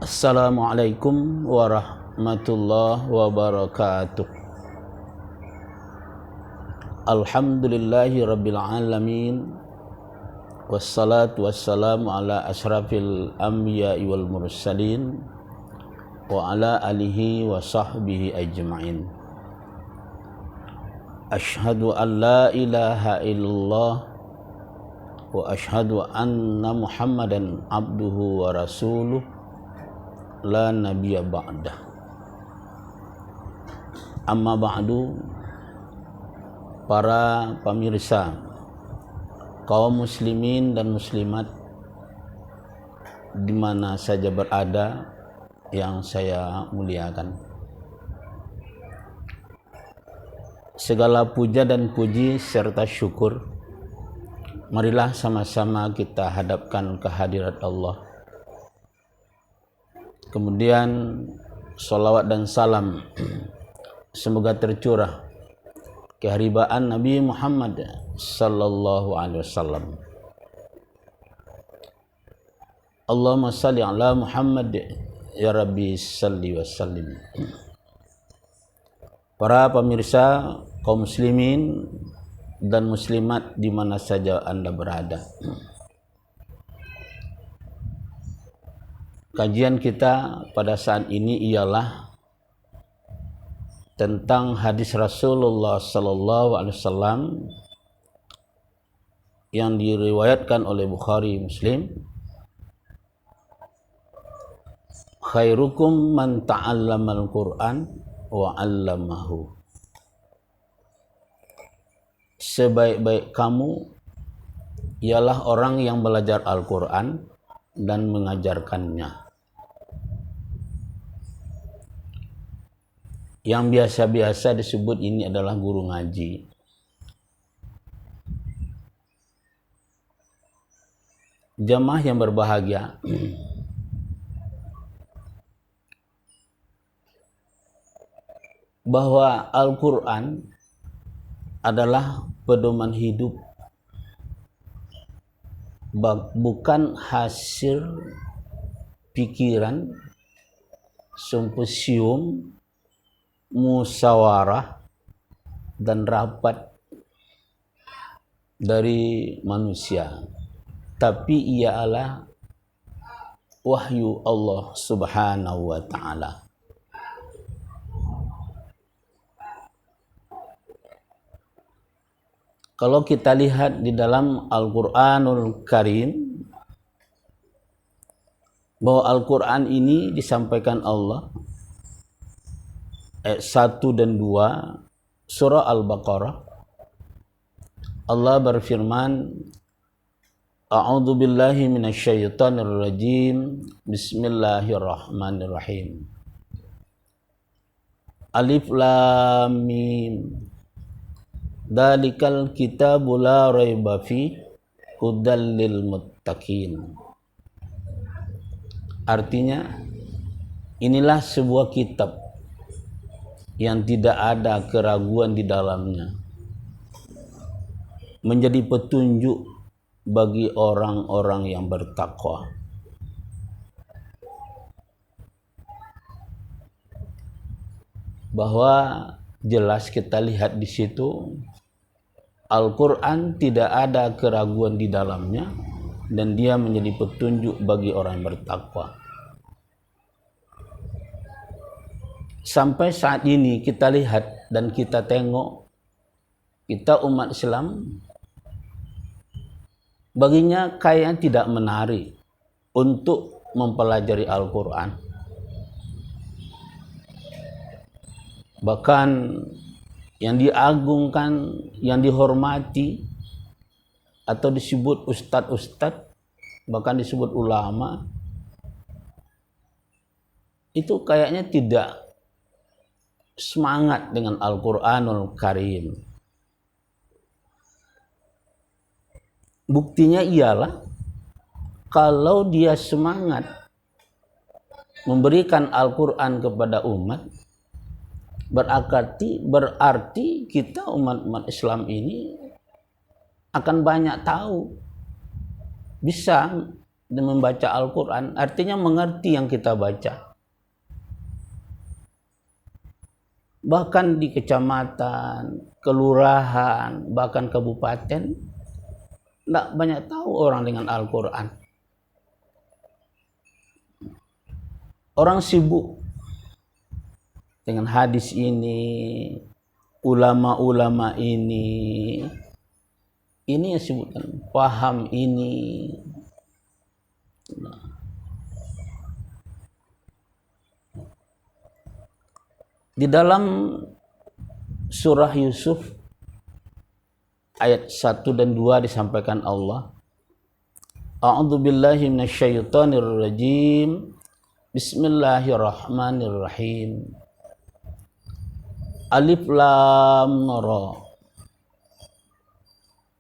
Assalamualaikum warahmatullahi wabarakatuh. Alhamdulillahi rabbil alamin. Wassalatu wassalamu ala ashrafil anbiya'i wal mursalin wa ala alihi wa sahbihi ajma'in. Ashhadu an la ilaha illallah wa ashhadu anna Muhammadan abduhu wa rasuluh la nabiyya ba'dah. Amma ba'du, para pemirsa, kaum muslimin dan muslimat di mana saja berada yang saya muliakan. Segala puja dan puji serta syukur marilah sama-sama kita hadapkan kehadirat Allah. Kemudian salawat dan salam semoga tercurah keharibaan Nabi Muhammad sallallahu alaihi wasallam. Allahumma salli ala Muhammad ya Rabbi salli wa sallim. Para pemirsa kaum muslimin dan muslimat di mana saja Anda berada. Kajian kita pada saat ini ialah tentang hadis Rasulullah sallallahu alaihi wasallam yang diriwayatkan oleh Bukhari Muslim. Khairukum man ta'allamal Qur'an wa 'allamahu. Sebaik-baik kamu ialah orang yang belajar Al-Qur'an dan mengajarkannya. Yang biasa-biasa disebut ini adalah guru ngaji. Jamaah yang berbahagia, bahwa Al-Quran adalah pedoman hidup, bukan hasil pikiran, simposium, musyawarah dan rapat dari manusia, tapi ialah wahyu Allah Subhanahu wa ta'ala. Kalau kita lihat di dalam Al-Quranul Karim, bahwa Al-Quran ini disampaikan Allah ayat 1 dan 2 surah Al-Baqarah. Allah berfirman, A'udzu billahi minasyaitonir rajim. Bismillahirrahmanirrahim. Alif lam mim. Dalikal kitabu la raiba fi hudal lil muttaqin. Artinya, inilah sebuah kitab yang tidak ada keraguan di dalamnya, menjadi petunjuk bagi orang-orang yang bertakwa. Bahwa jelas kita lihat di situ Al-Quran tidak ada keraguan di dalamnya dan dia menjadi petunjuk bagi orang yang bertakwa. Sampai saat ini kita lihat dan kita tengok, kita umat Islam baginya kayaknya tidak menarik untuk mempelajari Al-Quran. Bahkan yang diagungkan, yang dihormati atau disebut ustadz-ustadz, bahkan disebut ulama, itu kayaknya tidak semangat dengan Al-Quranul Karim. Buktinya ialah kalau dia semangat memberikan Al-Quran kepada umat, berarti kita umat Islam ini akan banyak tahu, bisa dan membaca Al-Quran artinya mengerti yang kita baca. Bahkan di kecamatan, kelurahan, bahkan kabupaten, tidak banyak tahu orang dengan Al-Quran. Orang sibuk dengan hadis ini, ulama-ulama ini yang disebutkan, paham ini. Di dalam surah Yusuf ayat 1 dan 2 disampaikan Allah, A'udzu billahi minasyaitonir rajim. Bismillahirrahmanirrahim. Alif lam ra.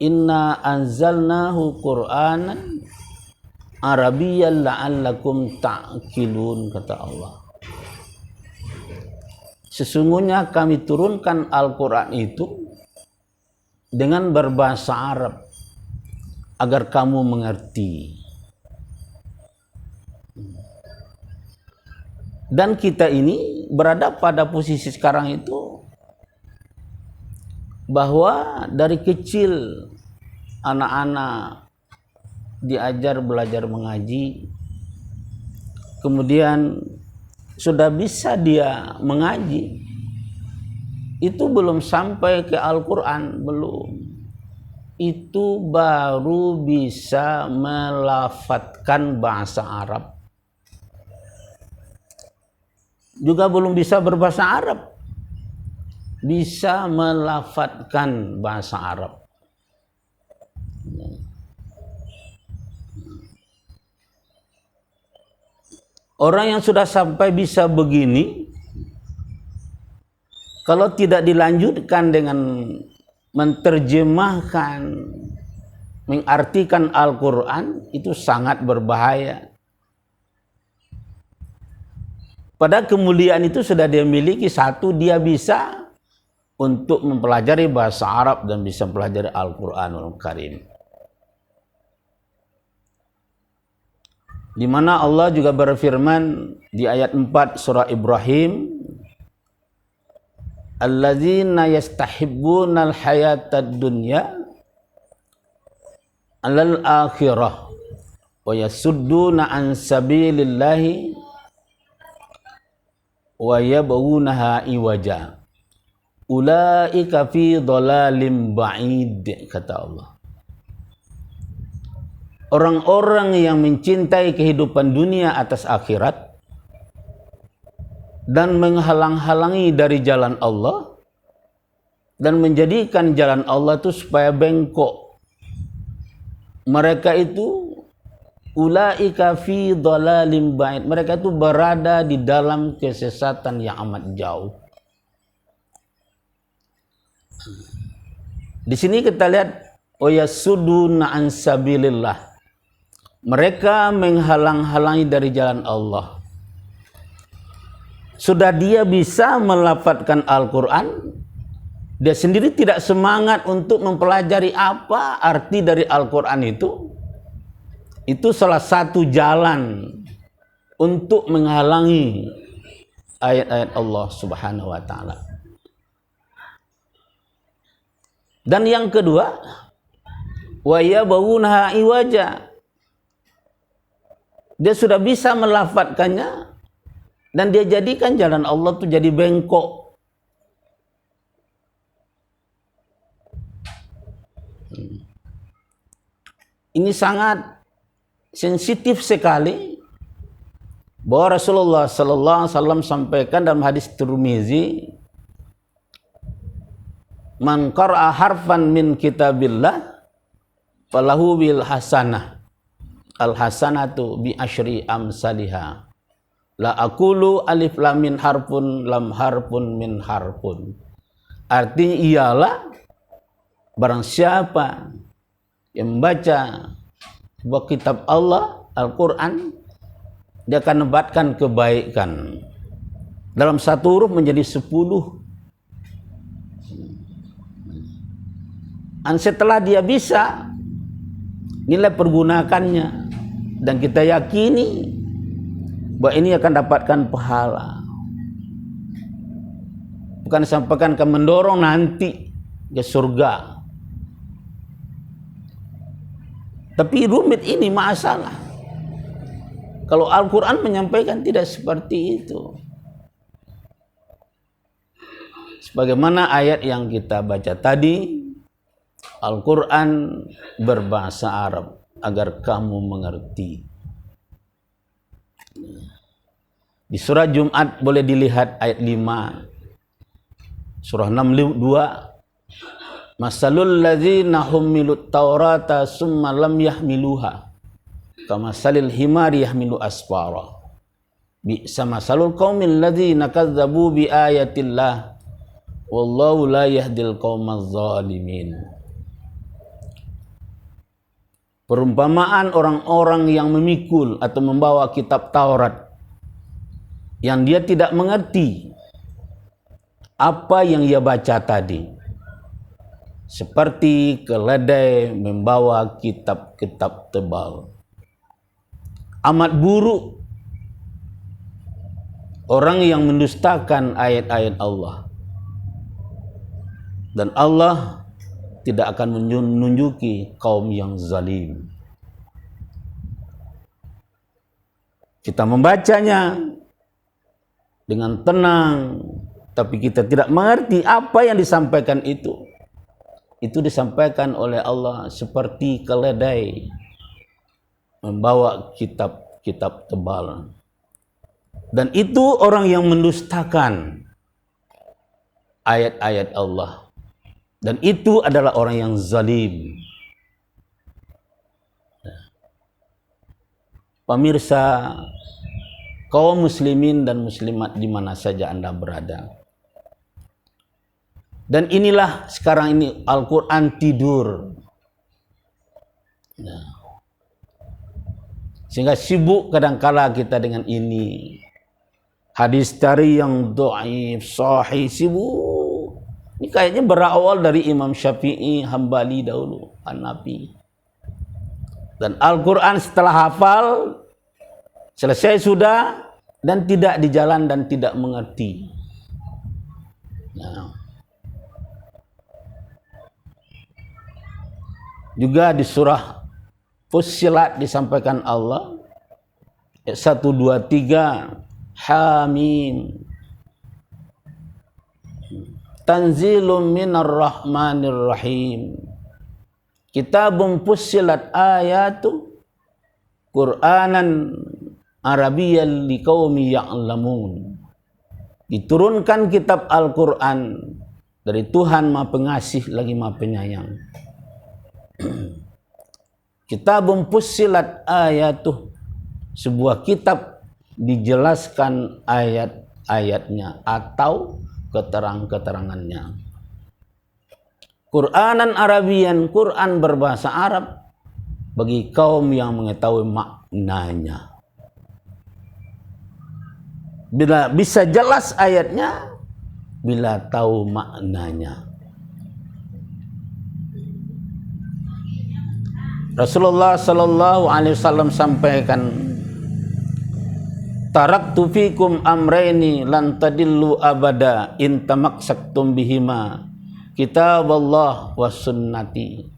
Inna anzalnahu Qur'anan Arabiyyan la'allakum ta'qilun, kata Allah. Sesungguhnya kami turunkan Al-Quran itu dengan berbahasa Arab agar kamu mengerti. Dan kita ini berada pada posisi sekarang itu bahwa dari kecil anak-anak diajar belajar mengaji, kemudian sudah bisa dia mengaji, itu belum sampai ke Al-Quran, belum. Itu baru bisa melafadzkan bahasa Arab. Juga belum bisa berbahasa Arab, bisa melafadzkan bahasa Arab. Orang yang sudah sampai bisa begini, kalau tidak dilanjutkan dengan menterjemahkan, mengartikan Al-Quran, itu sangat berbahaya. Pada kemuliaan itu sudah dia miliki, satu, dia bisa untuk mempelajari bahasa Arab dan bisa mempelajari Al-Quranul Karim. Di mana Allah juga berfirman di ayat 4 surah Ibrahim, alladzina yastahibbunal hayatad dunya alal akhirah wa yasudduna an sabilillahi wa yabghunaha iwaja ulaika fi dhalalim ba'id, kata Allah. Orang-orang yang mencintai kehidupan dunia atas akhirat dan menghalang-halangi dari jalan Allah dan menjadikan jalan Allah itu supaya bengkok, mereka itu ulaika fi dhalalim ba'id, mereka itu berada di dalam kesesatan yang amat jauh. Di sini kita lihat wayasudduna an sabilillah, mereka menghalang-halangi dari jalan Allah. Sudah dia bisa melafadzkan Al-Quran, dia sendiri tidak semangat untuk mempelajari apa arti dari Al-Quran itu. Itu salah satu jalan untuk menghalangi ayat-ayat Allah Subhanahu wa ta'ala. Dan yang kedua, wa yabghunaha iwaja, dia sudah bisa melafadzkannya dan dia jadikan jalan Allah itu jadi bengkok. Ini sangat sensitif sekali, bahwa Rasulullah sallallahu alaihi wasallam sampaikan dalam hadis Tirmizi, man qara'a harfan min kitabillah falahu bil hasanah, al hasanatu bi asyri amsalihha, la aqulu alif lam min harfun lam harfun min harfun. Artinya ialah barang siapa yang membaca sebuah kitab Allah, Al-Quran, dia akan mendapatkan kebaikan dalam satu huruf menjadi 10. Dan setelah dia bisa nilai pergunakannya, dan kita yakini bahwa ini akan dapatkan pahala. Bukan disampaikan akan mendorong nanti ke surga. Tapi rumit ini masalah. Kalau Al-Quran menyampaikan tidak seperti itu. Sebagaimana ayat yang kita baca tadi, Al-Quran berbahasa Arab agar kamu mengerti. Di surah Jumat boleh dilihat ayat 5. Surah 62. Masalul ladzina hummilut taurata summa lam yahmiluha kamasalil himari yahmilu asfara. Bi'sa masalul qaumil ladzina kadzdzabu bi ayatillah wallahu la yahdil qaumaz zalimin. Perumpamaan orang-orang yang memikul atau membawa kitab Taurat yang dia tidak mengerti apa yang ia baca tadi, seperti keledai membawa kitab-kitab tebal. Amat buruk orang yang mendustakan ayat-ayat Allah, dan Allah tidak akan menunjuki kaum yang zalim. Kita membacanya dengan tenang, tapi kita tidak mengerti apa yang disampaikan itu. Itu disampaikan oleh Allah seperti keledai membawa kitab-kitab tebal. Dan itu orang yang mendustakan ayat-ayat Allah. Dan itu adalah orang yang zalim. Pemirsa, kaum muslimin dan muslimat di mana saja Anda berada. Dan inilah sekarang ini Al-Quran tidur. Sehingga sibuk kadangkala kita dengan ini. Hadis dari yang dhaif, sahih, sibuk. Ini kayaknya berawal dari Imam Syafi'i, Hambali dahulu, Hanafi. Dan Al-Quran setelah hafal, selesai sudah, dan tidak dijalan dan tidak mengerti. Nah. Juga di surah Fussilat disampaikan Allah, 1, 2, 3, Hamim. Tanzilum minar rahmanir rahim. Kitabun fussilat ayatu Qur'anan Arabiyyan liqaumi ya'lamun. Diturunkan kitab Al-Quran dari Tuhan Maha Pengasih lagi Maha Penyayang. Kitabun fussilat ayatuh, sebuah kitab dijelaskan ayat-ayatnya atau keterangan-keterangannya. Qur'anan Arabian, Quran berbahasa Arab bagi kaum yang mengetahui maknanya. Bila bisa jelas ayatnya, bila tahu maknanya. Rasulullah sallallahu alaihi wasallam sampaikan, taraktu fikum amraini lan tadillu abada in tamaksaktum bihima kitaballah was sunnati.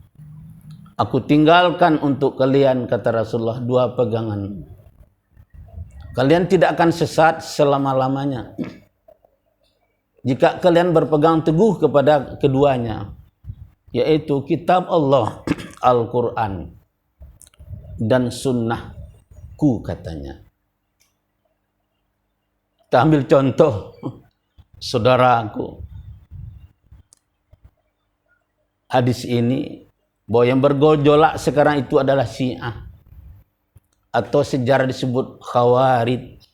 Aku tinggalkan untuk kalian, kata Rasulullah, 2 pegangan. Kalian tidak akan sesat selama-lamanya jika kalian berpegang teguh kepada keduanya, yaitu kitab Allah, Al-Quran, dan sunnahku, katanya. Kita ambil contoh, saudaraku. Hadis ini, bahwa yang bergojolak sekarang itu adalah Syiah, atau sejarah disebut Khawarij,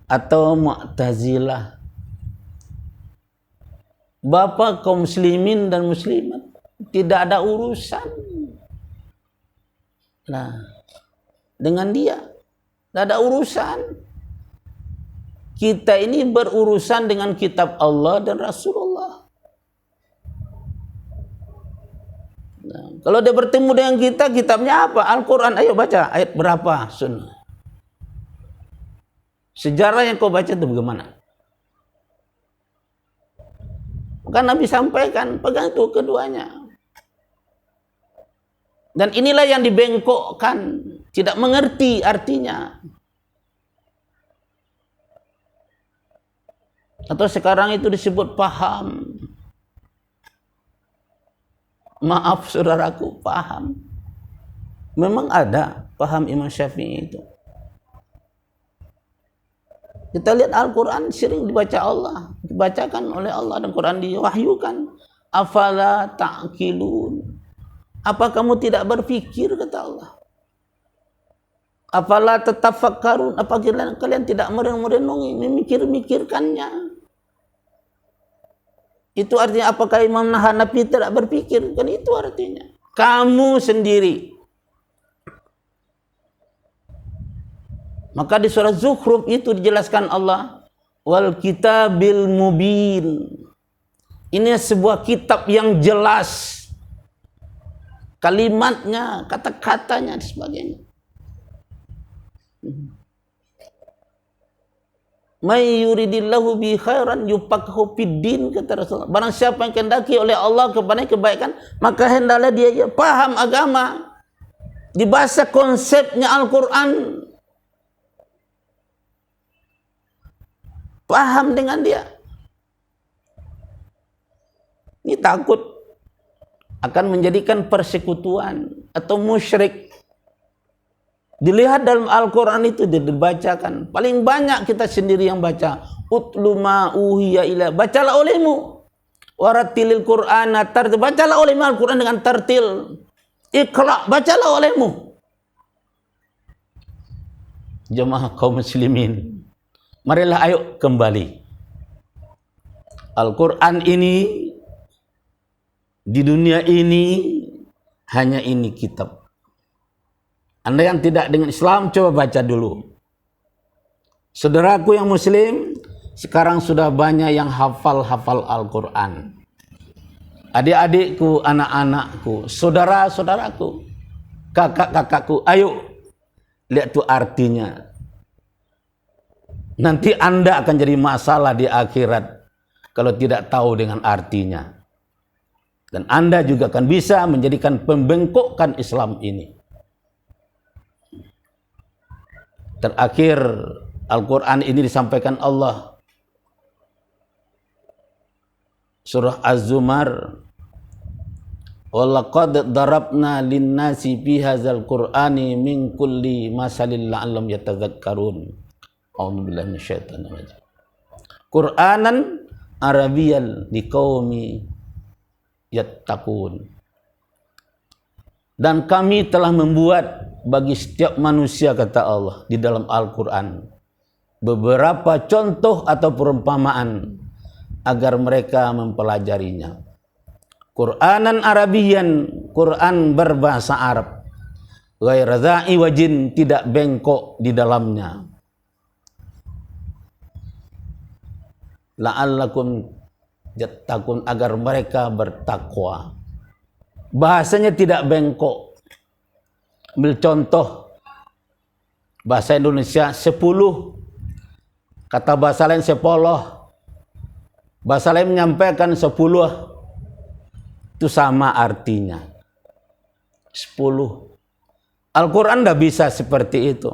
atau Mu'tazilah. Bapak kaum muslimin dan muslimat tidak ada urusan dengan dia. Tidak ada urusan. Kita ini berurusan dengan kitab Allah dan Rasulullah. Kalau dia bertemu dengan kita, kitabnya apa? Al-Quran. Ayo baca ayat berapa? Sunnah. Sejarah yang kau baca itu bagaimana? Maka Nabi sampaikan, pegang itu keduanya. Dan inilah yang dibengkokkan, tidak mengerti artinya. Atau sekarang itu disebut paham. Maaf saudaraku, paham. Memang ada paham Imam Syafi'i itu. Kita lihat Al-Quran sering dibaca Allah, dibacakan oleh Allah, dan Quran diwahyukan. Afala ta'qilun. Apa kamu tidak berpikir, kata Allah. Afala tatafakkarun. Apa kalian tidak merenung-renungi, memikir-mikirkannya. Itu artinya apakah Imam Hanafi tidak berpikir? Kan itu artinya. Kamu sendiri. Maka di surah Zukhruf itu dijelaskan Allah, wal kitabil mubin. Ini sebuah kitab yang jelas. Kalimatnya, kata-katanya, dan sebagainya. May yuridillahu bi khairan yufaqihhu fiddin, kata Rasulullah. Barang siapa yang kehendaki oleh Allah kepada kebaikan, maka hendaklah dia paham agama. Dibaca konsepnya Al-Quran. Paham dengan dia. Ini takut akan menjadikan persekutuan atau musyrik. Dilihat dalam Al-Quran itu dibacakan. Paling banyak kita sendiri yang baca. Utlu ma uhiya ila. Bacalah olehmu. Warattilil Qur'ana tartil. Bacalah olehmu Al-Quran dengan tartil. Iqra. Bacalah olehmu. Jemaah kaum muslimin, marilah ayo kembali. Al-Quran ini, di dunia ini, hanya ini kitab. Anda yang tidak dengan Islam, coba baca dulu. Saudaraku yang muslim, sekarang sudah banyak yang hafal-hafal Al-Quran. Adik-adikku, anak-anakku, saudara-saudaraku, kakak-kakakku, ayo lihat tuh artinya. Nanti Anda akan jadi masalah di akhirat kalau tidak tahu dengan artinya. Dan Anda juga akan bisa menjadikan pembengkokkan Islam ini. Terakhir, Al-Quran ini disampaikan Allah. Surah Az-Zumar. Walaqad darabna linnasi fi hadzal Qur'ani min kulli masalil la'allam yatadzakkarun. A'udzubillahi minasyaitonir rajim. Qur'anan Arabiyyan liqaumi yattaqun. Dan kami telah membuat bagi setiap manusia, kata Allah, di dalam Al-Quran beberapa contoh atau perumpamaan agar mereka mempelajarinya. Qur'anan Arabiyyan, Quran berbahasa Arab. Ghaira dha'i wajin, tidak bengkok di dalamnya. La'allakum yattaqun, agar mereka bertakwa. Bahasanya tidak bengkok. Ambil contoh bahasa Indonesia 10, kata bahasa lain 10, bahasa lain menyampaikan 10, itu sama artinya 10. Al-Quran tidak bisa seperti itu.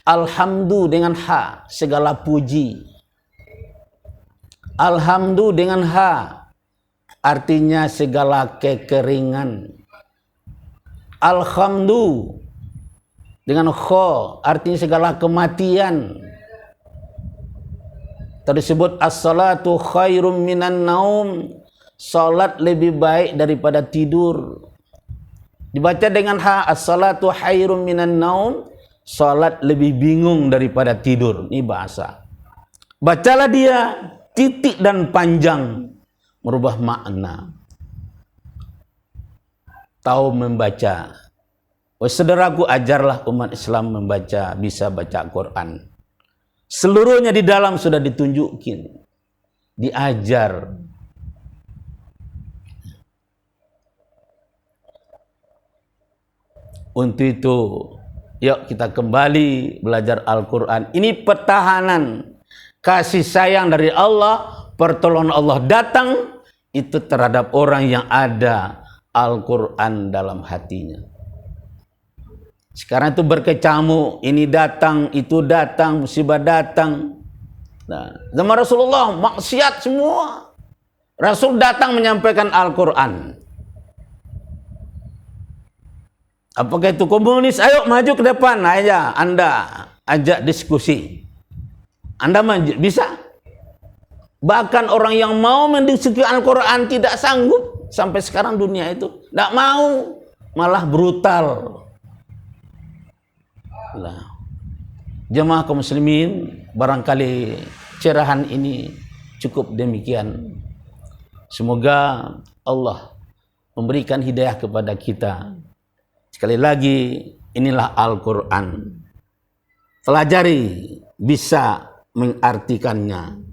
Alhamdu dengan ha, segala puji. Alhamdu dengan ha, artinya segala kekeringan. Alhamdu dengan kho, artinya segala kematian. Tersebut as-salatu khairum minan naum, salat lebih baik daripada tidur. Dibaca dengan ha, as-salatu khairum minan naum, salat lebih bingung daripada tidur. Ini bahasa. Bacalah dia titik dan panjang, merubah makna. Tahu membaca. Saudaraku, ajarlah umat Islam membaca, bisa baca Quran. Seluruhnya di dalam sudah ditunjukin, diajar. Untuk itu, yuk kita kembali belajar Al-Quran. Ini pertahanan kasih sayang dari Allah, pertolongan Allah datang itu terhadap orang yang ada Al-Quran dalam hatinya. Sekarang itu berkecamuk, ini datang, itu datang, musibah datang. Nah, zaman Rasulullah maksiat semua. Rasul datang menyampaikan Al-Quran. Apakah itu komunis? Ayo maju ke depan, aja Anda ajak diskusi. Anda maju, bisa. Bahkan orang yang mau mendiskusi Al-Quran tidak sanggup. Sampai sekarang dunia itu tidak mau, malah brutal. Nah, jemaah kaum muslimin, barangkali cerahan ini cukup demikian. Semoga Allah memberikan hidayah kepada kita. Sekali lagi, inilah Al-Quran. Pelajari, bisa mengartikannya.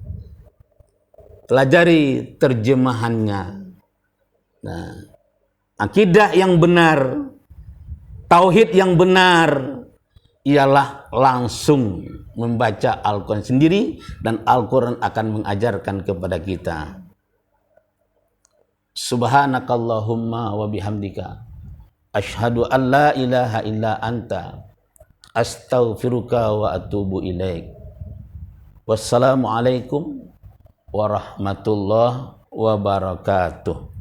Pelajari terjemahannya. Nah, akidah yang benar, tauhid yang benar, ialah langsung membaca Al-Quran sendiri, dan Al-Quran akan mengajarkan kepada kita. Subhanakallahumma wa bihamdika asyhadu an la ilaha illa anta astaghfiruka wa atubu ilaik. Wassalamualaikum warahmatullahi wabarakatuh.